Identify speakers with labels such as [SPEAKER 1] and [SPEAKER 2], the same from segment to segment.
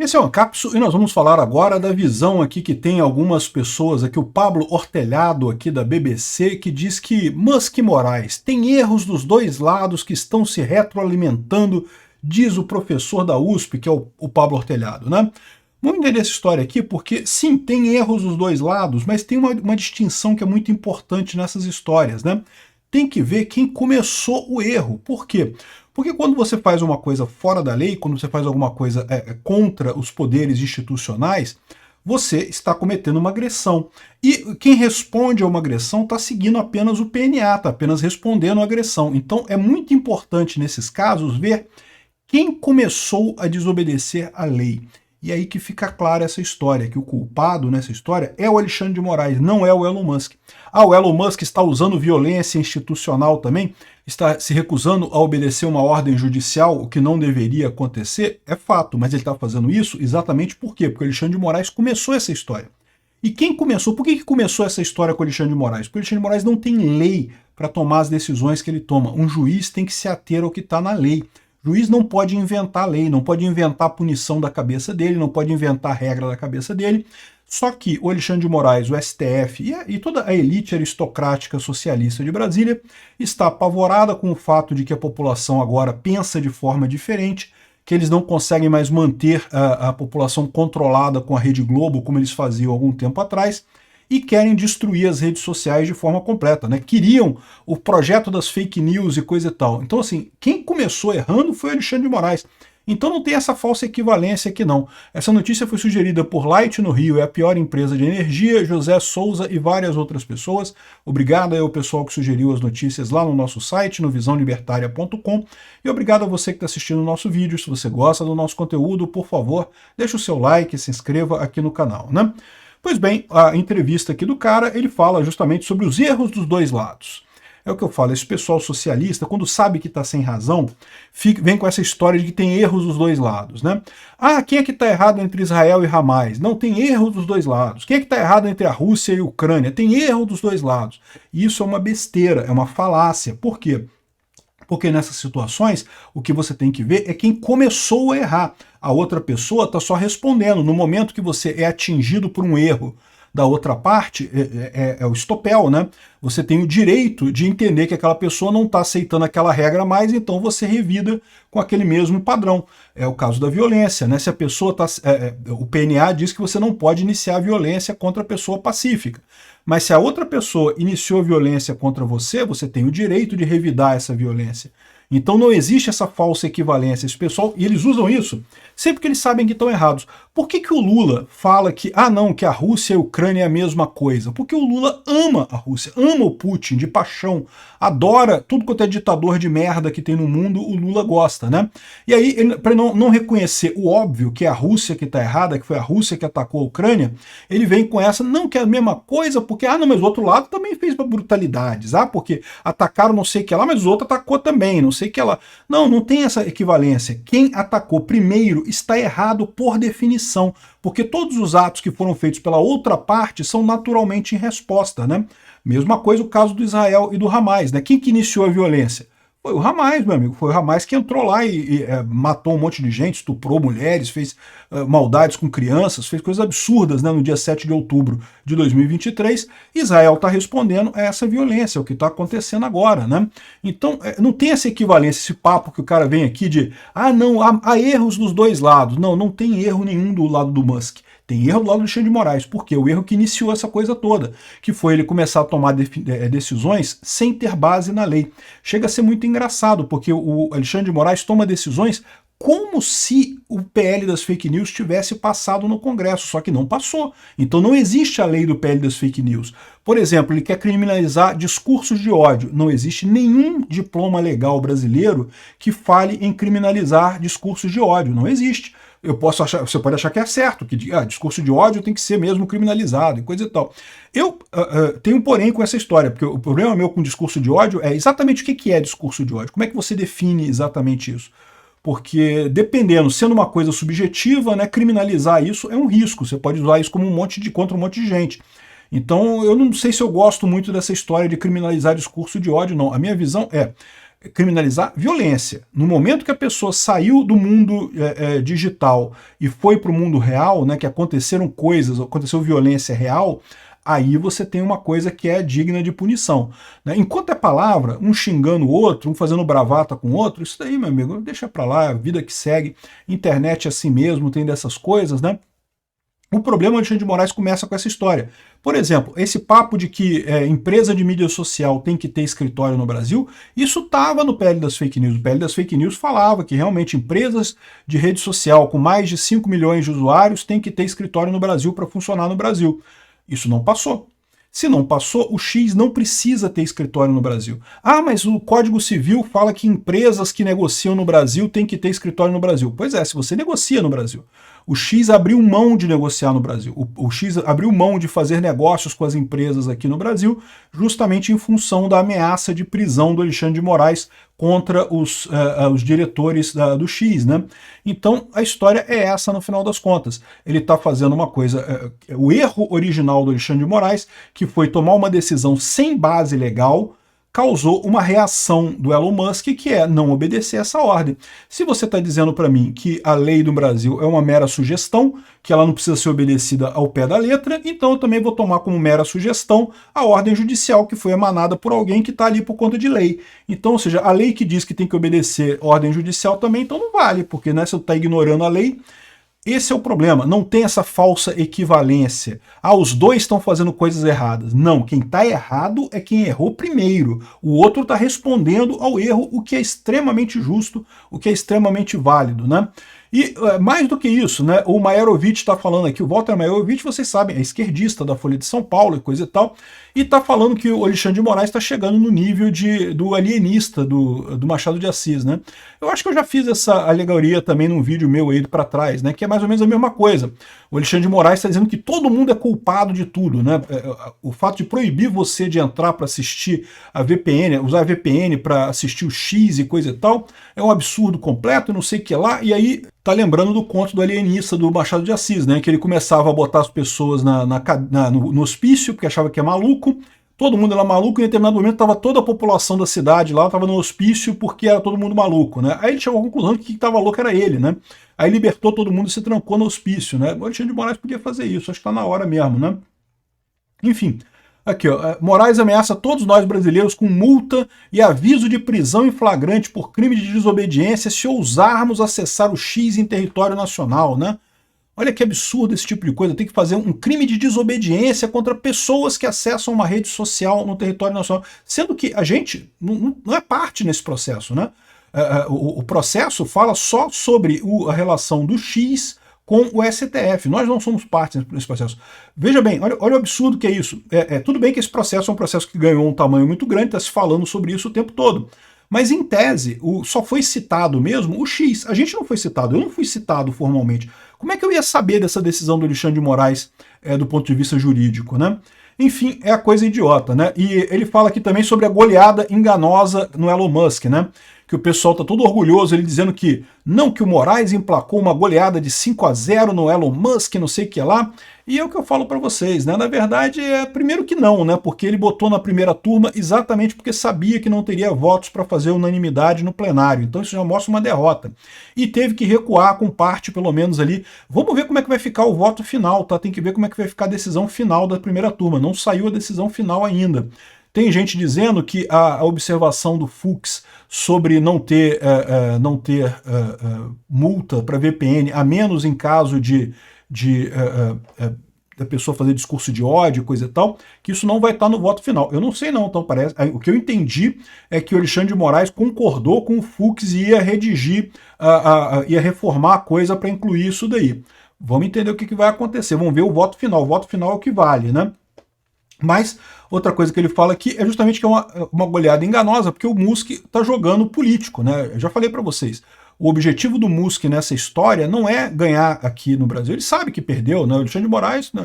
[SPEAKER 1] Esse é o Ancapso e nós vamos falar agora da visão aqui que tem algumas pessoas aqui, o Pablo Hortelhado aqui da BBC, que diz que Musk e Moraes têm erros dos dois lados que estão se retroalimentando, diz o professor da USP, que é o Pablo Hortelhado, né? Vamos entender essa história aqui porque, sim, tem erros dos dois lados, mas tem uma distinção que é muito importante nessas histórias, né? Tem que ver quem começou o erro. Por quê? Porque quando você faz uma coisa fora da lei, quando você faz alguma coisa contra os poderes institucionais, você está cometendo uma agressão. E quem responde a uma agressão está seguindo apenas o PNA, está apenas respondendo a agressão. Então é muito importante nesses casos ver quem começou a desobedecer à lei. E aí que fica clara essa história, que o culpado nessa história é o Alexandre de Moraes, não é o Elon Musk. Ah, o Elon Musk está usando violência institucional também? Está se recusando a obedecer uma ordem judicial, o que não deveria acontecer? É fato, mas ele está fazendo isso exatamente por quê? Porque o Alexandre de Moraes começou essa história. E quem começou? Por que começou essa história com o Alexandre de Moraes? Porque o Alexandre de Moraes não tem lei para tomar as decisões que ele toma. Um juiz tem que se ater ao que está na lei. O juiz não pode inventar lei, não pode inventar punição da cabeça dele, não pode inventar regra da cabeça dele. Só que o Alexandre de Moraes, o STF e toda a elite aristocrática socialista de Brasília está apavorada com o fato de que a população agora pensa de forma diferente, que eles não conseguem mais manter a população controlada com a Rede Globo, como eles faziam algum tempo atrás, e querem destruir as redes sociais de forma completa, né? Queriam o projeto das fake news e coisa e tal. Então, assim, quem começou errando foi o Alexandre de Moraes. Então não tem essa falsa equivalência aqui não. Essa notícia foi sugerida por Light no Rio, é a pior empresa de energia, José Souza e várias outras pessoas. Obrigado ao pessoal que sugeriu as notícias lá no nosso site, no visãolibertaria.com. E obrigado a você que está assistindo o nosso vídeo. Se você gosta do nosso conteúdo, por favor, deixe o seu like e se inscreva aqui no canal, né? Pois bem, a entrevista aqui do cara, ele fala justamente sobre os erros dos dois lados. É o que eu falo, esse pessoal socialista, quando sabe que está sem razão, vem com essa história de que tem erros dos dois lados, né? Ah, quem é que está errado entre Israel e Hamas? Não, tem erro dos dois lados. Quem é que está errado entre a Rússia e a Ucrânia? Tem erro dos dois lados. E isso é uma besteira, é uma falácia. Por quê? Porque nessas situações, o que você tem que ver é quem começou a errar. A outra pessoa está só respondendo. No momento que você é atingido por um erro da outra parte, é o estopel, né? Você tem o direito de entender que aquela pessoa não está aceitando aquela regra mais, então você revida com aquele mesmo padrão. É o caso da violência, né? Se a pessoa está... o PNA diz que você não pode iniciar a violência contra a pessoa pacífica. Mas se a outra pessoa iniciou a violência contra você, você tem o direito de revidar essa violência. Então não existe essa falsa equivalência. Esse pessoal, e eles usam isso sempre que eles sabem que estão errados. Por que o Lula fala que, que a Rússia e a Ucrânia é a mesma coisa? Porque o Lula ama a Rússia, ama o Putin de paixão, adora tudo quanto é ditador de merda que tem no mundo, o Lula gosta, né? E aí, para não reconhecer o óbvio, que é a Rússia que está errada, que foi a Rússia que atacou a Ucrânia, ele vem com essa, não que é a mesma coisa, porque, mas o outro lado também fez brutalidades, porque atacaram não sei o que lá, mas o outro atacou também, não sei o que lá. Não tem essa equivalência. Quem atacou primeiro está errado por definição, porque todos os atos que foram feitos pela outra parte são naturalmente em resposta, né? Mesma coisa o caso do Israel e do Hamas, né? Quem que iniciou a violência? Foi o Hamas, meu amigo, foi o Hamas que entrou lá e matou um monte de gente, estuprou mulheres, fez maldades com crianças, fez coisas absurdas, né, no dia 7 de outubro de 2023. Israel está respondendo a essa violência, é o que está acontecendo agora, né? Então, não tem essa equivalência, esse papo que o cara vem aqui de não, há erros dos dois lados. Não tem erro nenhum do lado do Musk. Tem erro do lado do Alexandre de Moraes. Por quê? O erro que iniciou essa coisa toda, que foi ele começar a tomar decisões sem ter base na lei. Chega a ser muito engraçado, porque o Alexandre de Moraes toma decisões como se o PL das fake news tivesse passado no Congresso, só que não passou. Então não existe a lei do PL das fake news. Por exemplo, ele quer criminalizar discursos de ódio. Não existe nenhum diploma legal brasileiro que fale em criminalizar discursos de ódio. Não existe. Você pode achar que é certo, que discurso de ódio tem que ser mesmo criminalizado e coisa e tal. Eu tenho um porém com essa história, porque o problema meu com discurso de ódio é exatamente o que é discurso de ódio. Como é que você define exatamente isso? Porque dependendo, sendo uma coisa subjetiva, né, criminalizar isso é um risco. Você pode usar isso como contra um monte de gente. Então eu não sei se eu gosto muito dessa história de criminalizar discurso de ódio, não. A minha visão é criminalizar violência. No momento que a pessoa saiu do mundo digital e foi para o mundo real, né, que aconteceram coisas, aconteceu violência real, aí você tem uma coisa que é digna de punição. Né? Enquanto é palavra, um xingando o outro, um fazendo bravata com o outro, isso daí, meu amigo, deixa pra lá, a vida que segue, internet é assim mesmo, tem dessas coisas, né? O problema do Alexandre de Moraes começa com essa história. Por exemplo, esse papo de que empresa de mídia social tem que ter escritório no Brasil, isso estava no PL das Fake News. O PL das Fake News falava que realmente empresas de rede social com mais de 5 milhões de usuários têm que ter escritório no Brasil para funcionar no Brasil. Isso não passou. Se não passou, o X não precisa ter escritório no Brasil. Ah, mas o Código Civil fala que empresas que negociam no Brasil têm que ter escritório no Brasil. Pois é, se você negocia no Brasil. O X abriu mão de negociar no Brasil. O X abriu mão de fazer negócios com as empresas aqui no Brasil, justamente em função da ameaça de prisão do Alexandre de Moraes contra os diretores do X, né? Então a história é essa no final das contas. Ele está fazendo uma coisa, o erro original do Alexandre de Moraes, que foi tomar uma decisão sem base legal, causou uma reação do Elon Musk, que é não obedecer essa ordem. Se você está dizendo para mim que a lei do Brasil é uma mera sugestão, que ela não precisa ser obedecida ao pé da letra, então eu também vou tomar como mera sugestão a ordem judicial que foi emanada por alguém que está ali por conta de lei. Então, ou seja, a lei que diz que tem que obedecer ordem judicial também, então não vale, porque né, se eu estou ignorando a lei. Esse é o problema, não tem essa falsa equivalência. Ah, os dois estão fazendo coisas erradas. Não, quem está errado é quem errou primeiro. O outro está respondendo ao erro, o que é extremamente justo, o que é extremamente válido, né? E mais do que isso, né, o Maierovitch está falando aqui, o Walter Maierovitch, vocês sabem, é esquerdista da Folha de São Paulo e coisa e tal, e está falando que o Alexandre de Moraes está chegando no nível do alienista do Machado de Assis, né? Eu acho que eu já fiz essa alegoria também num vídeo meu aí para trás, né, que é mais ou menos a mesma coisa. O Alexandre de Moraes está dizendo que todo mundo é culpado de tudo, né? O fato de proibir você de entrar para assistir a VPN, usar a VPN para assistir o X e coisa e tal, é um absurdo completo, não sei o que lá, e aí tá lembrando do conto do alienista do Machado de Assis, né? Que ele começava a botar as pessoas no hospício, porque achava que é maluco, todo mundo era maluco, e em determinado momento estava toda a população da cidade lá, estava no hospício porque era todo mundo maluco, né? Aí ele chegou à conclusão que quem estava louco era ele, né? Aí libertou todo mundo e se trancou no hospício, né? O Alexandre de Moraes podia fazer isso, acho que está na hora mesmo, né? Enfim, aqui, ó, Moraes ameaça todos nós brasileiros com multa e aviso de prisão em flagrante por crime de desobediência se ousarmos acessar o X em território nacional, né? Olha que absurdo esse tipo de coisa, tem que fazer um crime de desobediência contra pessoas que acessam uma rede social no território nacional, sendo que a gente não é parte nesse processo, né? O processo fala só sobre a relação do X com o STF. Nós não somos parte nesse processo. Veja bem, olha o absurdo que é isso. Tudo bem que esse processo é um processo que ganhou um tamanho muito grande, está se falando sobre isso o tempo todo. Mas, em tese, só foi citado mesmo o X. A gente não foi citado, eu não fui citado formalmente. Como é que eu ia saber dessa decisão do Alexandre de Moraes do ponto de vista jurídico, né? Enfim, é a coisa idiota, né? E ele fala aqui também sobre a goleada enganosa no Elon Musk, né? Que o pessoal está todo orgulhoso, ele dizendo que não, que o Moraes emplacou uma goleada de 5-0 no Elon Musk, não sei o que lá. E é o que eu falo para vocês, né? Na verdade, primeiro que não, né? Porque ele botou na primeira turma exatamente porque sabia que não teria votos para fazer unanimidade no plenário. Então isso já mostra uma derrota. E teve que recuar com parte, pelo menos ali. Vamos ver como é que vai ficar o voto final, tá? Tem que ver como é que vai ficar a decisão final da primeira turma. Não saiu a decisão final ainda. Tem gente dizendo que a observação do Fux sobre não ter multa para VPN, a menos em caso da pessoa fazer discurso de ódio, coisa e tal, que isso não vai estar no voto final. Eu não sei não, então parece. O que eu entendi é que o Alexandre de Moraes concordou com o Fux e ia redigir, ia reformar a coisa para incluir isso daí. Vamos entender o que vai acontecer, vamos ver o voto final. O voto final é o que vale, né? Mas outra coisa que ele fala aqui é justamente que é uma goleada enganosa, porque o Musk está jogando político, né? Eu já falei para vocês. O objetivo do Musk nessa história não é ganhar aqui no Brasil. Ele sabe que perdeu, né? O Alexandre de Moraes, né?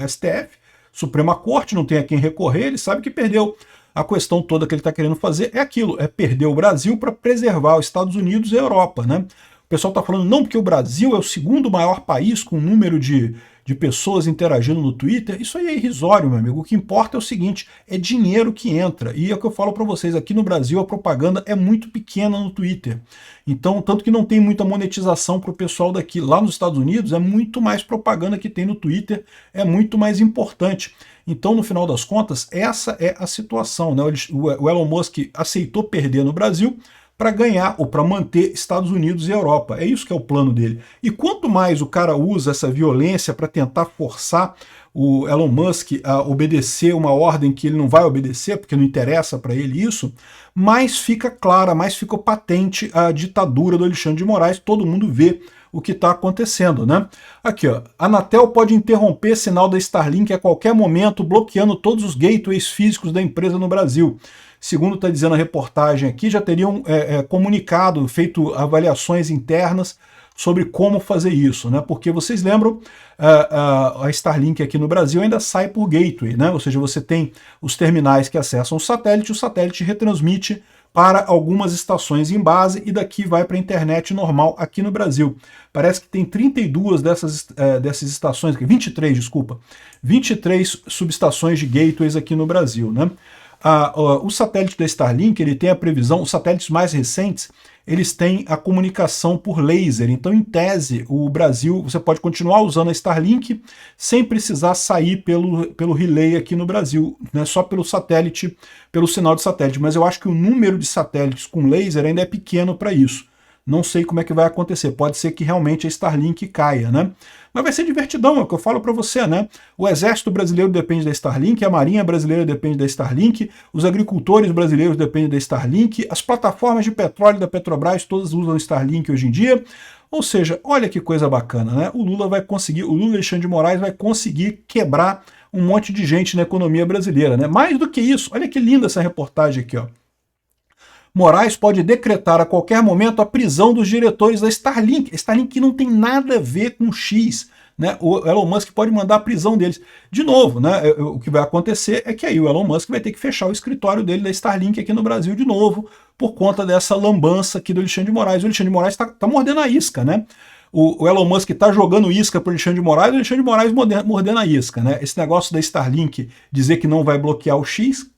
[SPEAKER 1] STF, Suprema Corte, não tem a quem recorrer, ele sabe que perdeu. A questão toda que ele está querendo fazer é aquilo, é perder o Brasil para preservar os Estados Unidos e a Europa, né? O pessoal está falando, não, porque o Brasil é o segundo maior país com número de pessoas interagindo no Twitter. Isso aí é irrisório, meu amigo. O que importa é o seguinte, é dinheiro que entra. E é o que eu falo para vocês, aqui no Brasil a propaganda é muito pequena no Twitter. Então, tanto que não tem muita monetização para o pessoal daqui. Lá nos Estados Unidos é muito mais propaganda que tem no Twitter, é muito mais importante. Então, no final das contas, essa é a situação, né? O Elon Musk aceitou perder no Brasil para ganhar ou para manter Estados Unidos e Europa. É isso que é o plano dele. E quanto mais o cara usa essa violência para tentar forçar o Elon Musk a obedecer uma ordem que ele não vai obedecer, porque não interessa para ele isso, mais fica clara, mais fica patente a ditadura do Alexandre de Moraes. Todo mundo vê o que está acontecendo, né? Aqui, ó, a Anatel pode interromper sinal da Starlink a qualquer momento, bloqueando todos os gateways físicos da empresa no Brasil. Segundo está dizendo a reportagem aqui, já teriam comunicado, feito avaliações internas sobre como fazer isso, né? Porque vocês lembram, a Starlink aqui no Brasil ainda sai por gateway, né? Ou seja, você tem os terminais que acessam o satélite retransmite para algumas estações em base e daqui vai para a internet normal aqui no Brasil. Parece que tem 32 dessas estações, 23, desculpa, 23 subestações de gateways aqui no Brasil, né? O satélite da Starlink, ele tem a previsão, os satélites mais recentes, eles têm a comunicação por laser, então em tese o Brasil, você pode continuar usando a Starlink sem precisar sair pelo relay aqui no Brasil, né, só pelo satélite, pelo sinal de satélite, mas eu acho que o número de satélites com laser ainda é pequeno para isso. Não sei como é que vai acontecer, pode ser que realmente a Starlink caia, né? Mas vai ser divertidão, é o que eu falo para você, né? O exército brasileiro depende da Starlink, a marinha brasileira depende da Starlink, os agricultores brasileiros dependem da Starlink, as plataformas de petróleo da Petrobras todas usam Starlink hoje em dia. Ou seja, olha que coisa bacana, né? O Lula Alexandre de Moraes vai conseguir quebrar um monte de gente na economia brasileira, né? Mais do que isso, olha que linda essa reportagem aqui, ó. Moraes pode decretar a qualquer momento a prisão dos diretores da Starlink. Starlink não tem nada a ver com X, né? O Elon Musk pode mandar a prisão deles. De novo, né? O que vai acontecer é que aí o Elon Musk vai ter que fechar o escritório dele da Starlink aqui no Brasil de novo, por conta dessa lambança aqui do Alexandre de Moraes. O Alexandre de Moraes tá mordendo a isca, né? O Elon Musk está jogando isca para o Alexandre de Moraes, o Alexandre de Moraes mordendo a isca, né? Esse negócio da Starlink dizer que não vai bloquear o X,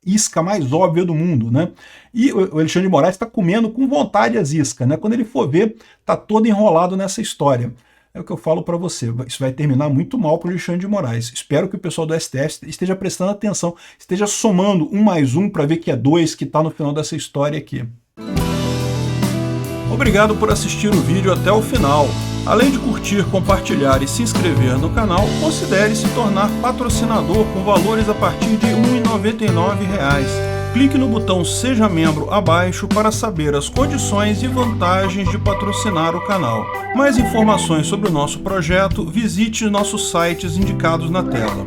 [SPEAKER 1] isca mais óbvia do mundo, né? E o Alexandre de Moraes está comendo com vontade as iscas, né? Quando ele for ver, tá todo enrolado nessa história. É o que eu falo para você, isso vai terminar muito mal para o Alexandre de Moraes. Espero que o pessoal do STF esteja prestando atenção, esteja somando 1 mais 1 para ver que é 2 que está no final dessa história aqui. Obrigado por assistir o vídeo até o final. Além de curtir, compartilhar e se inscrever no canal, considere se tornar patrocinador com valores a partir de R$ 1,99. Clique no botão Seja Membro abaixo para saber as condições e vantagens de patrocinar o canal. Mais informações sobre o nosso projeto, visite nossos sites indicados na tela.